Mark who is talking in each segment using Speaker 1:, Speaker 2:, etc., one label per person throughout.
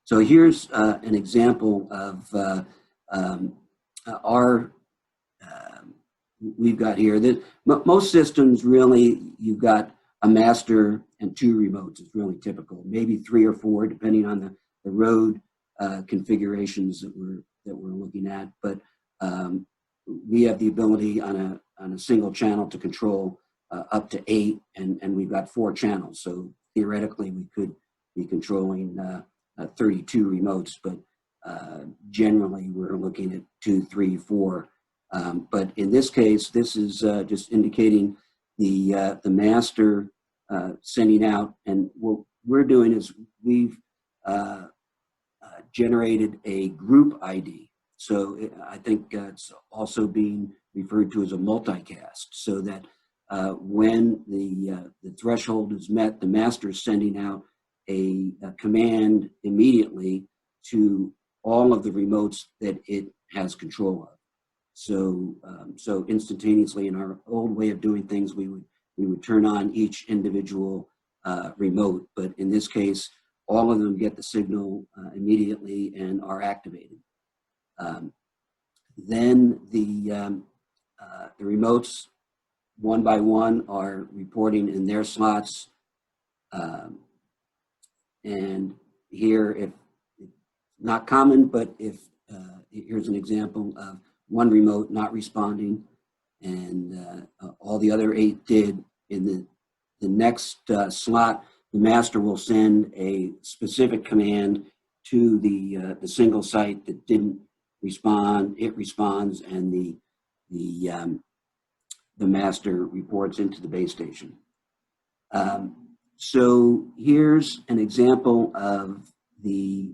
Speaker 1: So here's an example of our, we've got here that most systems really, you've got a master and 2 remotes. It's really typical, maybe 3 or 4, depending on the road configurations that we're looking at. But we have the ability on a single channel to control up to 8, and we've got 4 channels. So theoretically, we could be controlling 32 remotes, but generally we're looking at 2, 3, 4. But in this case, this is just indicating the master sending out, and what we're doing is we've generated a group ID. So I think it's also being referred to as a multicast, so that when the threshold is met, the master is sending out a command immediately to all of the remotes that it has control of. So so instantaneously, in our old way of doing things, we would turn on each individual remote, but in this case, all of them get the signal immediately and are activated. Then the remotes, one by one, are reporting in their slots. And here, if not common, but if here's an example of one remote not responding, and all the other 8 did. In the next slot, the master will send a specific command to the single site that didn't respond. It responds, and the master reports into the base station. So here's an example of a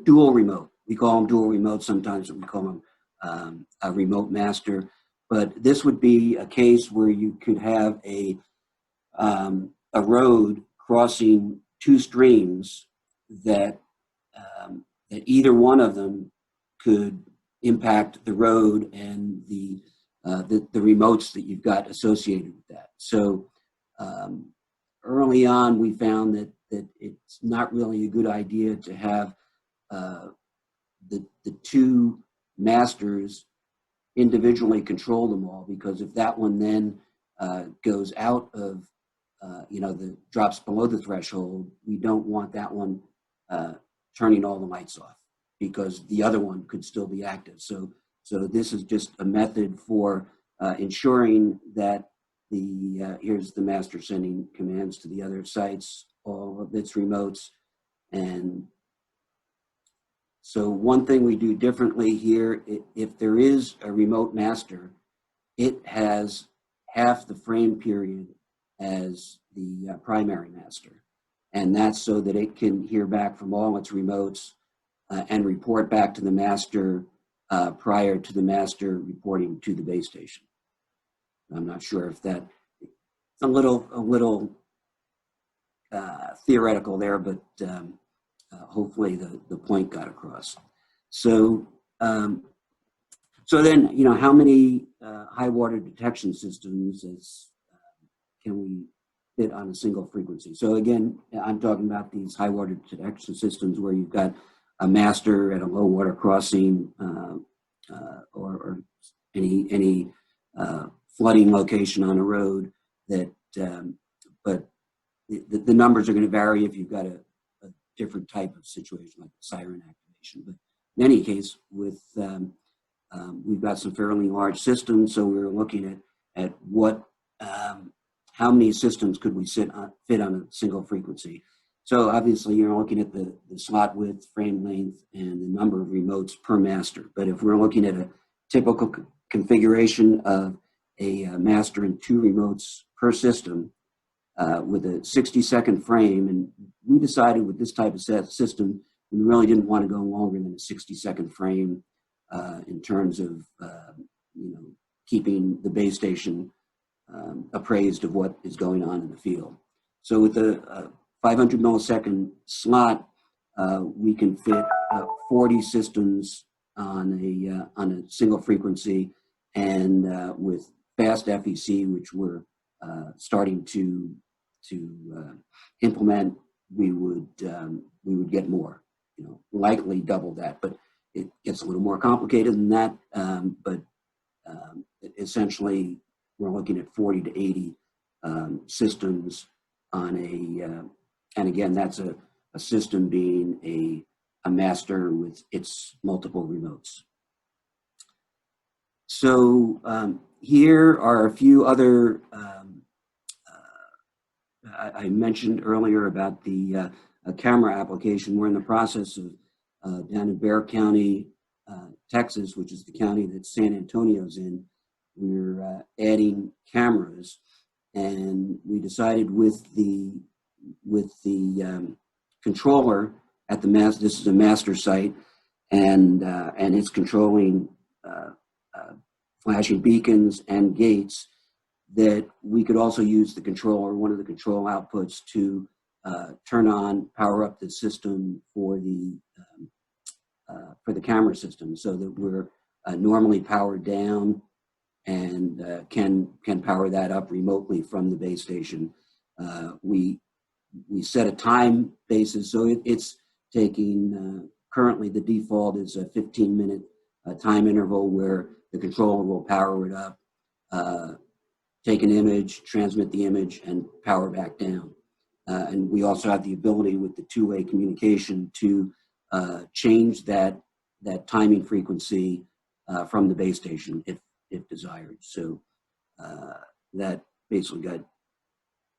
Speaker 1: dual remote. We call them dual remotes. Sometimes we call them a remote master. But this would be a case where you could have a road crossing 2 streams that that either one of them could impact the road and the remotes that you've got associated with that. So early on, we found that it's not really a good idea to have the 2 masters individually control them all, because if that one then goes out of, drops below the threshold, we don't want that one turning all the lights off, because the other one could still be active. So this is just a method for ensuring that here's the master sending commands to the other sites, all of its remotes. And so one thing we do differently here, if there is a remote master, it has half the frame period as the primary master. And that's so that it can hear back from all its remotes and report back to the master prior to the master reporting to the base station. I'm not sure if it's a little theoretical there, but hopefully the point got across. So so then, how many high water detection systems can we fit on a single frequency? So again, I'm talking about these high water detection systems where you've got a master at a low water crossing or any flooding location on a road that, but the numbers are going to vary if you've got a different type of situation like siren activation. But in any case, with we've got some fairly large systems, so we were looking at what how many systems could we fit on a single frequency. So obviously you're looking at the slot width, frame length, and the number of remotes per master. But if we're looking at a typical configuration of a master and 2 remotes per system with a 60-second frame, and we decided with this type of system, we really didn't want to go longer than a 60-second frame in terms of keeping the base station appraised of what is going on in the field. So with a 500 millisecond slot, we can fit 40 systems on a single frequency, and with fast FEC, which we're starting to implement we would get more, likely double that, but it gets a little more complicated than that. But essentially, we're looking at 40 to 80 systems on and again, that's a system being a master with its multiple remotes. So here are a few other, I mentioned earlier about the camera application. We're in the process of down in Bexar County, Texas, which is the county that San Antonio's in. We're adding cameras, and we decided with the controller at the master. This is a master site, and it's controlling flashing beacons and gates. That we could also use the controller, one of the control outputs, to turn on, power up the system for the camera system, so that we're normally powered down and can power that up remotely from the base station. We set a time basis, so it's taking, currently the default is a 15-minute time interval where the controller will power it up, take an image, transmit the image, and power back down. And we also have the ability with the two-way communication to change that timing frequency from the base station if desired. So that basically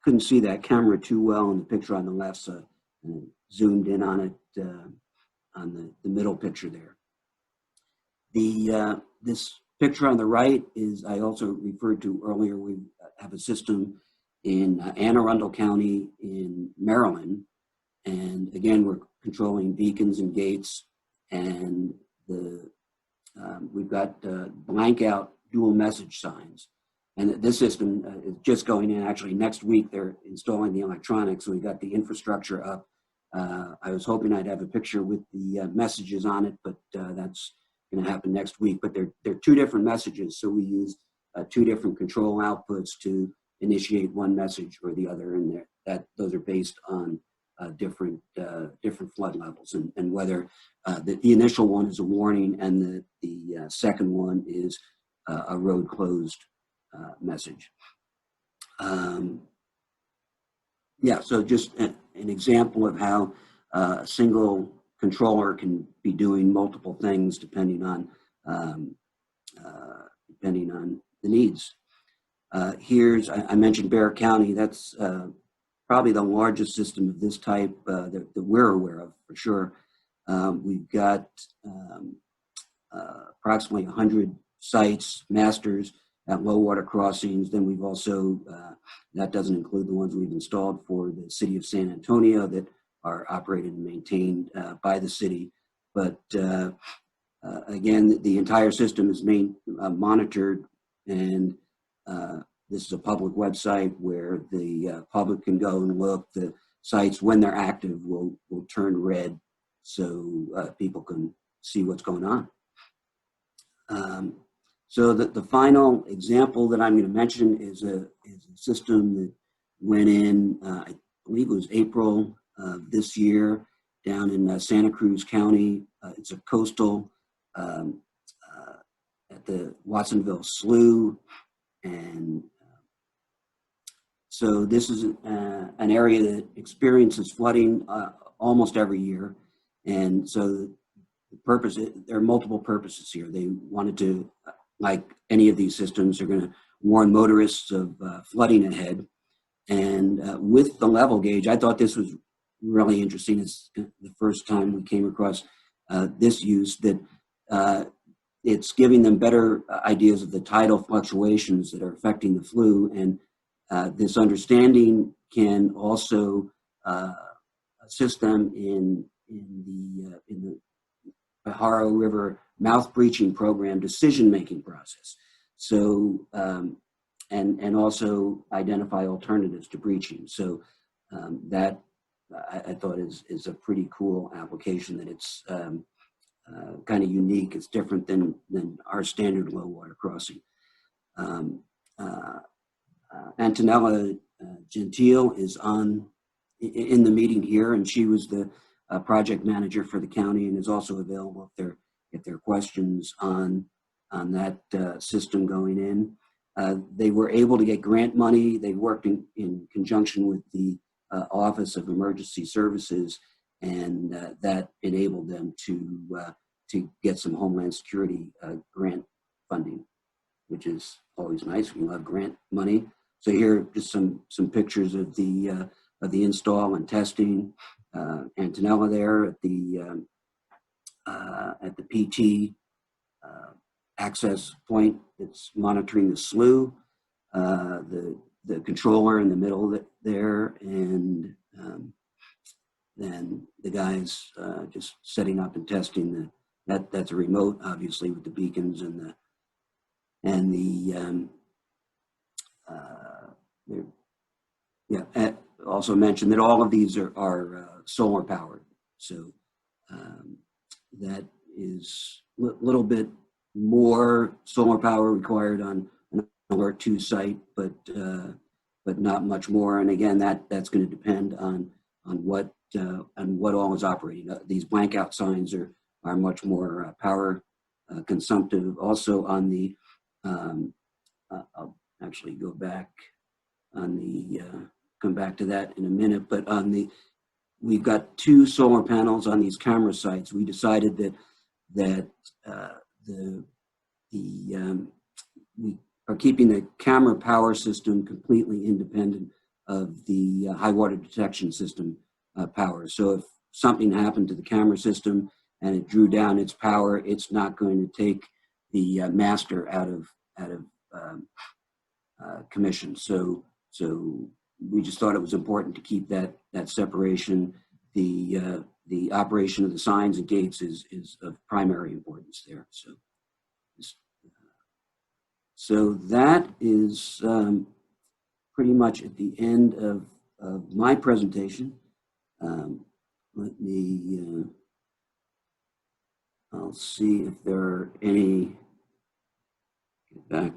Speaker 1: couldn't see that camera too well in the picture on the left, so I zoomed in on it on the middle picture there. This picture on the right is, I also referred to earlier, we have a system in Anne Arundel County in Maryland. And again, we're controlling beacons and gates, and we've got blank out dual message signs. And this system is just going in. Actually, next week they're installing the electronics, so we got the infrastructure up. I was hoping I'd have a picture with the messages on it, but that's going to happen next week. But they're two different messages, so we use two different control outputs to initiate one message or the other, and those are based on different flood levels, and whether the initial one is a warning and the second one is a road closed message. Yeah, so just an example of how a single controller can be doing multiple things depending on the needs. I mentioned Bexar County. That's probably the largest system of this type that we're aware of, for sure. We've got approximately 100 sites, masters at low water crossings. Then we've also, that doesn't include the ones we've installed for the city of San Antonio that are operated and maintained by the city. But again, the entire system is monitored, and this is a public website where the public can go and look. The sites, when they're active, will turn red, so people can see what's going on. So the final example that I'm going to mention is a system that went in, I believe it was April of this year, down in Santa Cruz County. It's a coastal at the Watsonville Slough, and so this is an area that experiences flooding almost every year, and so the purpose, there are multiple purposes here. They wanted to, like any of these systems, they're going to warn motorists of flooding ahead. And with the level gauge, I thought this was really interesting. It's the first time we came across this use, that it's giving them better ideas of the tidal fluctuations that are affecting the flu. And this understanding can also assist them in the Pajaro River mouth breaching program decision-making process. So, and also identify alternatives to breaching. So that I thought is a pretty cool application, that it's kind of unique. It's different than our standard low water crossing. Antonella Gentile is on in the meeting here, and she was the project manager for the county and is also available if there are questions on that system going in. They were able to get grant money. They worked in conjunction with the Office of Emergency Services, and that enabled them to get some Homeland Security grant funding, which is always nice. We love grant money. So here are just some pictures of the install and testing. Antonella there at the PT access point that's monitoring the slough. The controller in the middle there, and then the guys just setting up and testing that's a remote, obviously, with the beacons and also mentioned that all of these are solar powered. So that is a little bit more solar power required on an Alert 2 site, but not much more. And again, that's going to depend on what all is operating. These blank out signs are much more power consumptive. Also on the I'll actually go back on the come back to that in a minute, but we've got 2 solar panels on these camera sites. We decided that we are keeping the camera power system completely independent of the high water detection system power. So if something happened to the camera system and it drew down its power, it's not going to take the master out of commission. So we just thought it was important to keep that separation. The operation of the signs and gates is of primary importance there. So that is pretty much at the end of my presentation. Let me, I'll see if there are any, get back.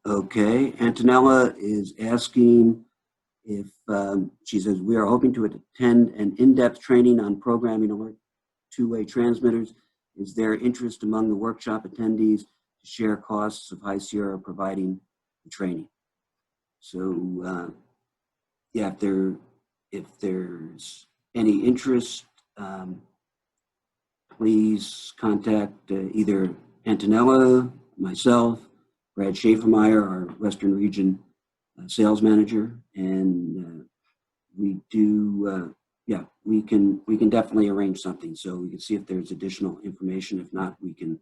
Speaker 1: Okay, Antonella is asking if, she says, we are hoping to attend an in-depth training on programming alert two-way transmitters. Is there interest among the workshop attendees to share costs of High Sierra providing the training? So yeah, if there's any interest, please contact either Antonella, myself, Brad Schaefermeyer, our Western Region sales manager, and we do, yeah, we can definitely arrange something. So we can see if there's additional information. If not, we can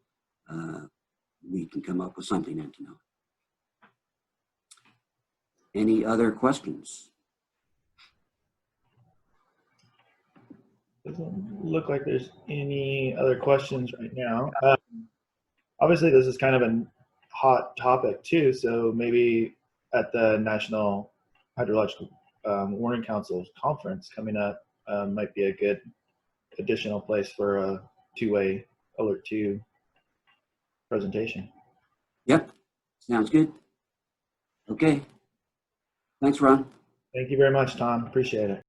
Speaker 1: come up with something, Antonella. Any other questions?
Speaker 2: Doesn't look like there's any other questions right now. Obviously, this is kind of a hot topic too, so maybe at the National Hydrological Warning Council conference coming up might be a good additional place for a two-way Alert 2 presentation.
Speaker 1: Yep, sounds good. Okay, thanks, Ron.
Speaker 2: Thank you very much, Tom. Appreciate it.